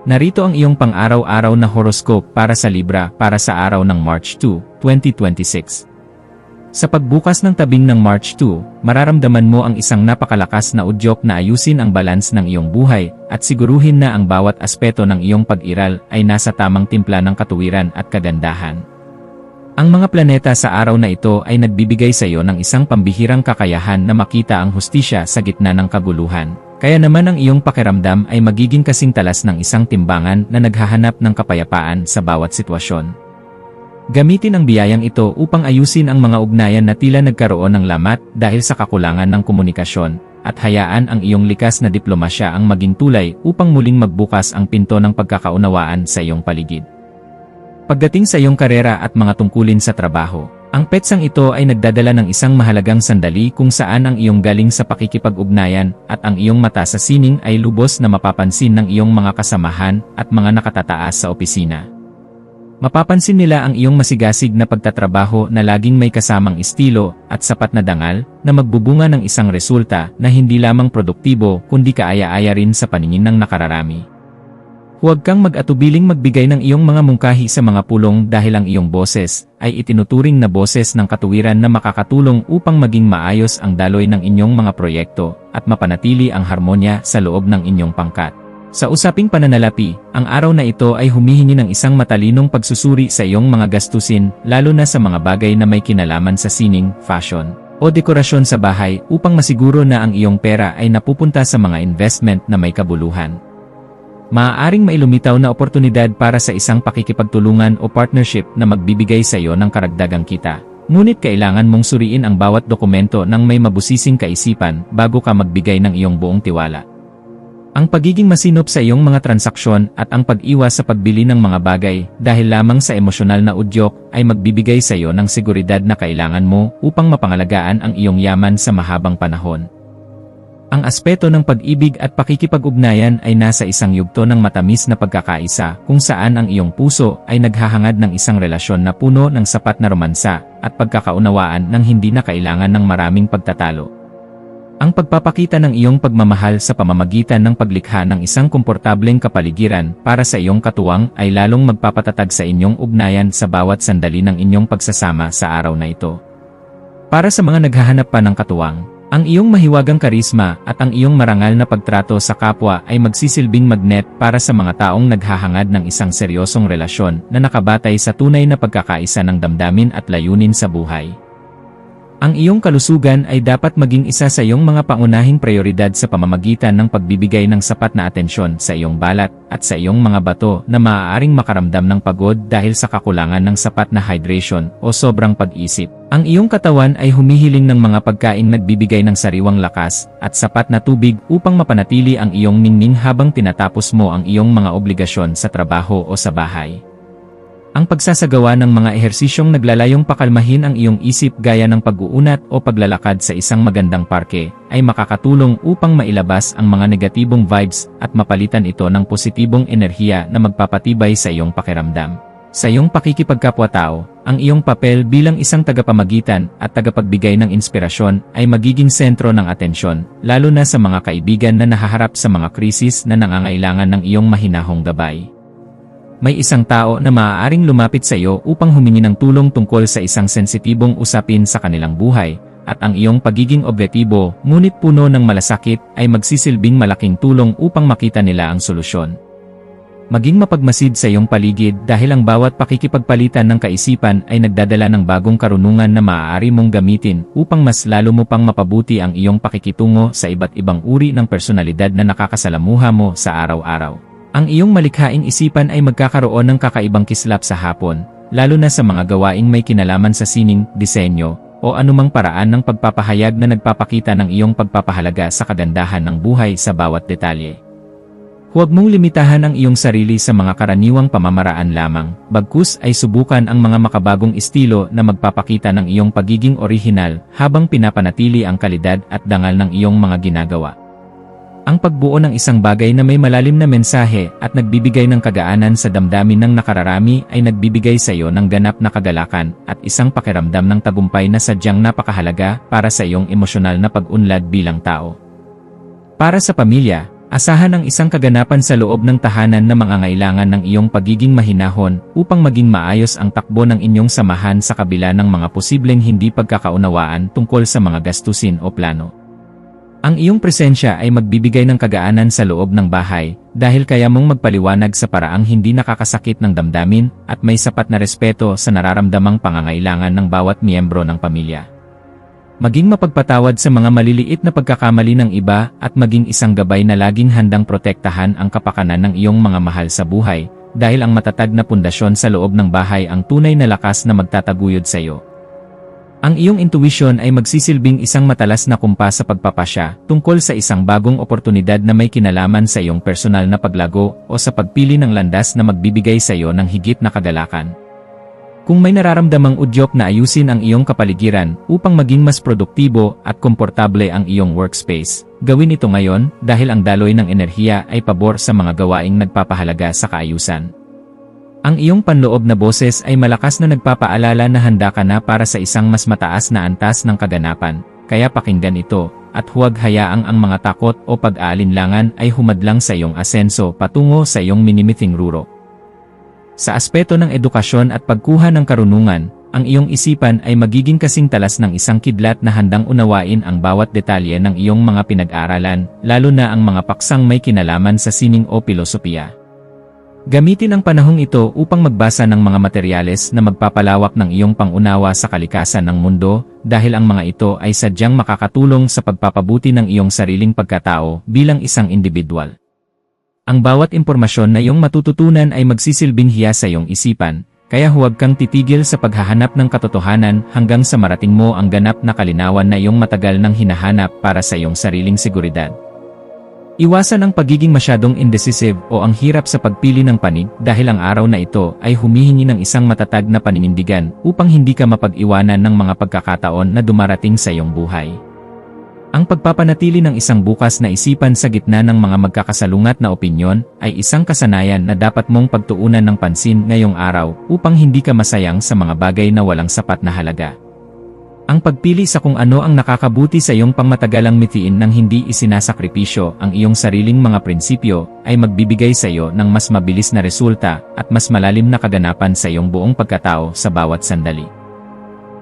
Narito ang iyong pang-araw-araw na horoscope para sa Libra para sa araw ng March 2, 2026. Sa pagbukas ng tabing ng March 2, mararamdaman mo ang isang napakalakas na udyok na ayusin ang balance ng iyong buhay at siguruhin na ang bawat aspeto ng iyong pag-iral ay nasa tamang timpla ng katuwiran at kagandahan. Ang mga planeta sa araw na ito ay nagbibigay sa iyo ng isang pambihirang kakayahan na makita ang hustisya sa gitna ng kaguluhan. Kaya naman ang iyong pakiramdam ay magiging kasing talas ng isang timbangan na naghahanap ng kapayapaan sa bawat sitwasyon. Gamitin ang biyayang ito upang ayusin ang mga ugnayan na tila nagkaroon ng lamat dahil sa kakulangan ng komunikasyon, at hayaan ang iyong likas na diplomasya ang maging tulay upang muling magbukas ang pinto ng pagkakaunawaan sa iyong paligid. Pagdating sa iyong karera at mga tungkulin sa trabaho, ang petsang ito ay nagdadala ng isang mahalagang sandali kung saan ang iyong galing sa pakikipag-ugnayan at ang iyong mata sa sining ay lubos na mapapansin ng iyong mga kasamahan at mga nakatataas sa opisina. Mapapansin nila ang iyong masigasig na pagtatrabaho na laging may kasamang estilo at sapat na dangal na magbubunga ng isang resulta na hindi lamang produktibo kundi kaaya-aya rin sa paningin ng nakararami. Huwag kang mag-atubiling magbigay ng iyong mga mungkahi sa mga pulong dahil ang iyong boses ay itinuturing na boses ng katuwiran na makakatulong upang maging maayos ang daloy ng inyong mga proyekto at mapanatili ang harmonya sa loob ng inyong pangkat. Sa usaping pananalapi, ang araw na ito ay humihingi ng isang matalinong pagsusuri sa iyong mga gastusin, lalo na sa mga bagay na may kinalaman sa sining, fashion, o dekorasyon sa bahay upang masiguro na ang iyong pera ay napupunta sa mga investment na may kabuluhan. Maaaring mailumitaw na oportunidad para sa isang pakikipagtulungan o partnership na magbibigay sa iyo ng karagdagang kita. Ngunit kailangan mong suriin ang bawat dokumento ng may mabusising kaisipan bago ka magbigay ng iyong buong tiwala. Ang pagiging masinop sa iyong mga transaksyon at ang pag-iwas sa pagbili ng mga bagay dahil lamang sa emosyonal na udyok ay magbibigay sa iyo ng seguridad na kailangan mo upang mapangalagaan ang iyong yaman sa mahabang panahon. Ang aspeto ng pag-ibig at pakikipag-ugnayan ay nasa isang yugto ng matamis na pagkakaisa kung saan ang iyong puso ay naghahangad ng isang relasyon na puno ng sapat na romansa at pagkakaunawaan ng hindi na kailangan ng maraming pagtatalo. Ang pagpapakita ng iyong pagmamahal sa pamamagitan ng paglikha ng isang komportableng kapaligiran para sa iyong katuwang ay lalong magpapatatag sa inyong ugnayan sa bawat sandali ng inyong pagsasama sa araw na ito. Para sa mga naghahanap pa ng katuwang, ang iyong mahiwagang karisma at ang iyong marangal na pagtrato sa kapwa ay magsisilbing magnet para sa mga taong naghahangad ng isang seryosong relasyon na nakabatay sa tunay na pagkakaisa ng damdamin at layunin sa buhay. Ang iyong kalusugan ay dapat maging isa sa iyong mga pangunahing prioridad sa pamamagitan ng pagbibigay ng sapat na atensyon sa iyong balat at sa iyong mga bato na maaaring makaramdam ng pagod dahil sa kakulangan ng sapat na hydration o sobrang pag-isip. Ang iyong katawan ay humihiling ng mga pagkain nagbibigay ng sariwang lakas at sapat na tubig upang mapanatili ang iyong ningning habang tinatapos mo ang iyong mga obligasyon sa trabaho o sa bahay. Ang pagsasagawa ng mga ehersisyong naglalayong pakalmahin ang iyong isip gaya ng pag-uunat o paglalakad sa isang magandang parke ay makakatulong upang mailabas ang mga negatibong vibes at mapalitan ito ng positibong enerhiya na magpapatibay sa iyong pakiramdam. Sa iyong pakikipagkapwa-tao, ang iyong papel bilang isang tagapamagitan at tagapagbigay ng inspirasyon ay magiging sentro ng atensyon, lalo na sa mga kaibigan na nahaharap sa mga krisis na nangangailangan ng iyong mahinahong gabay. May isang tao na maaaring lumapit sa iyo upang humingi ng tulong tungkol sa isang sensitibong usapin sa kanilang buhay, at ang iyong pagiging objektibo ngunit puno ng malasakit ay magsisilbing malaking tulong upang makita nila ang solusyon. Maging mapagmasid sa iyong paligid dahil ang bawat pakikipagpalitan ng kaisipan ay nagdadala ng bagong karunungan na maaari mong gamitin upang mas lalo mo pang mapabuti ang iyong pakikitungo sa iba't ibang uri ng personalidad na nakakasalamuha mo sa araw-araw. Ang iyong malikhaing isipan ay magkakaroon ng kakaibang kislap sa hapon, lalo na sa mga gawaing may kinalaman sa sining, disenyo, o anumang paraan ng pagpapahayag na nagpapakita ng iyong pagpapahalaga sa kagandahan ng buhay sa bawat detalye. Huwag mong limitahan ang iyong sarili sa mga karaniwang pamamaraan lamang, bagkus ay subukan ang mga makabagong estilo na magpapakita ng iyong pagiging orihinal habang pinapanatili ang kalidad at dangal ng iyong mga ginagawa. Ang pagbuo ng isang bagay na may malalim na mensahe at nagbibigay ng kagaanan sa damdamin ng nakararami ay nagbibigay sa iyo ng ganap na kagalakan at isang pakiramdam ng tagumpay na sadyang napakahalaga para sa iyong emosyonal na pag-unlad bilang tao. Para sa pamilya, Asahan ang isang kaganapan sa loob ng tahanan na mangangailangan ng iyong pagiging mahinahon upang maging maayos ang takbo ng inyong samahan sa kabila ng mga posibleng hindi pagkakaunawaan tungkol sa mga gastusin o plano. Ang iyong presensya ay magbibigay ng kagaanan sa loob ng bahay dahil kaya mong magpaliwanag sa paraang hindi nakakasakit ng damdamin at may sapat na respeto sa nararamdamang pangangailangan ng bawat miyembro ng pamilya. Maging mapagpatawad sa mga maliliit na pagkakamali ng iba at maging isang gabay na laging handang protektahan ang kapakanan ng iyong mga mahal sa buhay dahil ang matatag na pundasyon sa loob ng bahay ang tunay na lakas na magtataguyod sa iyo. Ang iyong intuition ay magsisilbing isang matalas na kumpas sa pagpapasya tungkol sa isang bagong oportunidad na may kinalaman sa iyong personal na paglago o sa pagpili ng landas na magbibigay sa iyo ng higit na kagalakan. Kung may nararamdamang udyok na ayusin ang iyong kapaligiran upang maging mas produktibo at komportable ang iyong workspace, gawin ito ngayon dahil ang daloy ng enerhiya ay pabor sa mga gawaing nagpapahalaga sa kaayusan. Ang iyong panloob na boses ay malakas na nagpapaalala na handa ka na para sa isang mas mataas na antas ng kaganapan, kaya pakinggan ito, at huwag hayaang ang mga takot o pag-aalinlangan ay humadlang sa iyong asenso patungo sa iyong minimithing ruro. Sa aspeto ng edukasyon at pagkuha ng karunungan, ang iyong isipan ay magiging kasing talas ng isang kidlat na handang unawain ang bawat detalye ng iyong mga pinag-aralan, lalo na ang mga paksang may kinalaman sa sining o pilosopiya. Gamitin ang panahong ito upang magbasa ng mga materyales na magpapalawak ng iyong pangunawa sa kalikasan ng mundo, dahil ang mga ito ay sadyang makakatulong sa pagpapabuti ng iyong sariling pagkatao bilang isang individual. Ang bawat impormasyon na iyong matututunan ay magsisilbing hiya sa iyong isipan, kaya huwag kang titigil sa paghahanap ng katotohanan hanggang sa marating mo ang ganap na kalinawan na iyong matagal nang hinahanap para sa iyong sariling seguridad. Iwasan ang pagiging masyadong indecisive o ang hirap sa pagpili ng panig dahil ang araw na ito ay humihingi ng isang matatag na paninindigan upang hindi ka mapag-iwanan ng mga pagkakataon na dumarating sa iyong buhay. Ang pagpapanatili ng isang bukas na isipan sa gitna ng mga magkakasalungat na opinyon ay isang kasanayan na dapat mong pagtuunan ng pansin ngayong araw upang hindi ka masayang sa mga bagay na walang sapat na halaga. Ang pagpili sa kung ano ang nakakabuti sa iyong pangmatagalang mithiin nang hindi isinasakripisyo ang iyong sariling mga prinsipyo ay magbibigay sa iyo ng mas mabilis na resulta at mas malalim na kaganapan sa iyong buong pagkatao sa bawat sandali.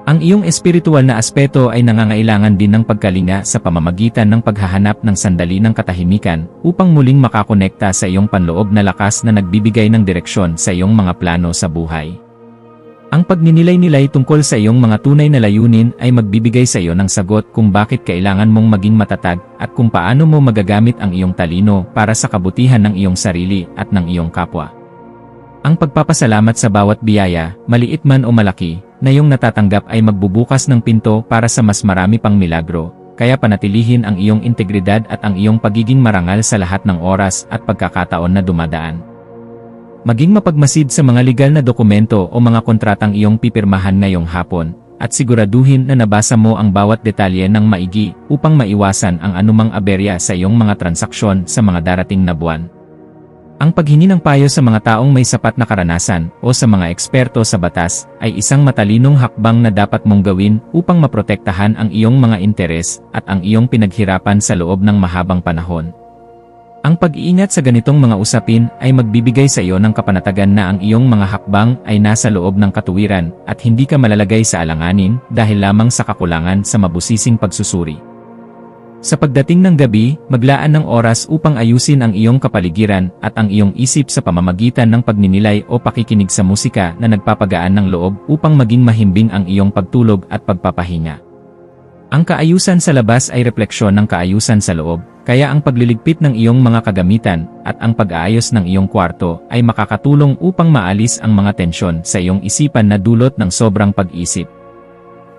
Ang iyong espiritual na aspeto ay nangangailangan din ng pagkalinga sa pamamagitan ng paghahanap ng sandali ng katahimikan upang muling makakonekta sa iyong panloob na lakas na nagbibigay ng direksyon sa iyong mga plano sa buhay. Ang pagninilay-nilay tungkol sa iyong mga tunay na layunin ay magbibigay sa iyo ng sagot kung bakit kailangan mong maging matatag at kung paano mo magagamit ang iyong talino para sa kabutihan ng iyong sarili at ng iyong kapwa. Ang pagpapasalamat sa bawat biyaya, maliit man o malaki, na iyong natatanggap ay magbubukas ng pinto para sa mas marami pang milagro, kaya panatilihin ang iyong integridad at ang iyong pagiging marangal sa lahat ng oras at pagkakataon na dumadaan. Maging mapagmasid sa mga legal na dokumento o mga kontratang iyong pipirmahan ngayong hapon, at siguraduhin na nabasa mo ang bawat detalye ng maigi upang maiwasan ang anumang aberya sa iyong mga transaksyon sa mga darating na buwan. Ang paghingi ng payo sa mga taong may sapat na karanasan o sa mga eksperto sa batas ay isang matalinong hakbang na dapat mong gawin upang maprotektahan ang iyong mga interes at ang iyong pinaghirapan sa loob ng mahabang panahon. Ang pag-iingat sa ganitong mga usapin ay magbibigay sa iyo ng kapanatagan na ang iyong mga hakbang ay nasa loob ng katuwiran at hindi ka malalagay sa alanganin dahil lamang sa kakulangan sa mabusising pagsusuri. Sa pagdating ng gabi, maglaan ng oras upang ayusin ang iyong kapaligiran at ang iyong isip sa pamamagitan ng pagninilay o pakikinig sa musika na nagpapagaan ng loob upang maging mahimbing ang iyong pagtulog at pagpapahinga. Ang kaayusan sa labas ay refleksyon ng kaayusan sa loob, kaya ang pagliligpit ng iyong mga kagamitan at ang pag-aayos ng iyong kwarto ay makakatulong upang maalis ang mga tensyon sa iyong isipan na dulot ng sobrang pag-isip.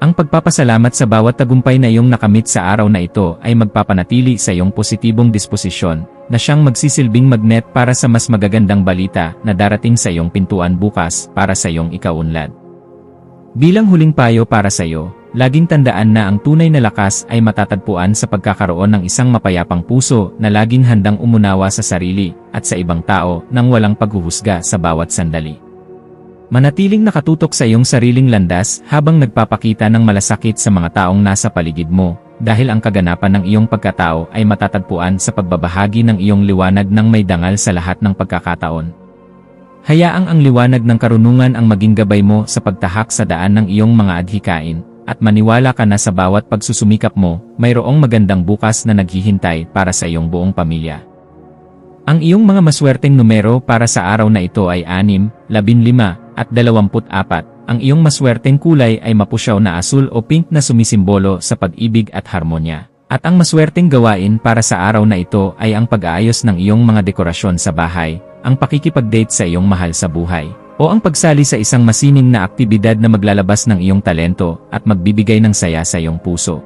Ang pagpapasalamat sa bawat tagumpay na iyong nakamit sa araw na ito ay magpapanatili sa iyong positibong disposisyon na siyang magsisilbing magnet para sa mas magagandang balita na darating sa iyong pintuan bukas para sa iyong ikaunlad. Bilang huling payo para sa iyo, laging tandaan na ang tunay na lakas ay matatagpuan sa pagkakaroon ng isang mapayapang puso na laging handang umunawa sa sarili at sa ibang tao nang walang paghuhusga sa bawat sandali. Manatiling nakatutok sa iyong sariling landas habang nagpapakita ng malasakit sa mga taong nasa paligid mo, dahil ang kaganapan ng iyong pagkatao ay matatagpuan sa pagbabahagi ng iyong liwanag ng may dangal sa lahat ng pagkakataon. Hayaang ang liwanag ng karunungan ang maging gabay mo sa pagtahak sa daan ng iyong mga adhikain, at maniwala ka na sa bawat pagsusumikap mo, mayroong magandang bukas na naghihintay para sa iyong buong pamilya. Ang iyong mga maswerteng numero para sa araw na ito ay 6, 15, at 24. Ang iyong maswerteng kulay ay mapusyaw na asul o pink na sumisimbolo sa pag-ibig at harmonya. At ang maswerteng gawain para sa araw na ito ay ang pag-aayos ng iyong mga dekorasyon sa bahay, ang pakikipag-date sa iyong mahal sa buhay, o ang pagsali sa isang masining na aktibidad na maglalabas ng iyong talento at magbibigay ng saya sa iyong puso.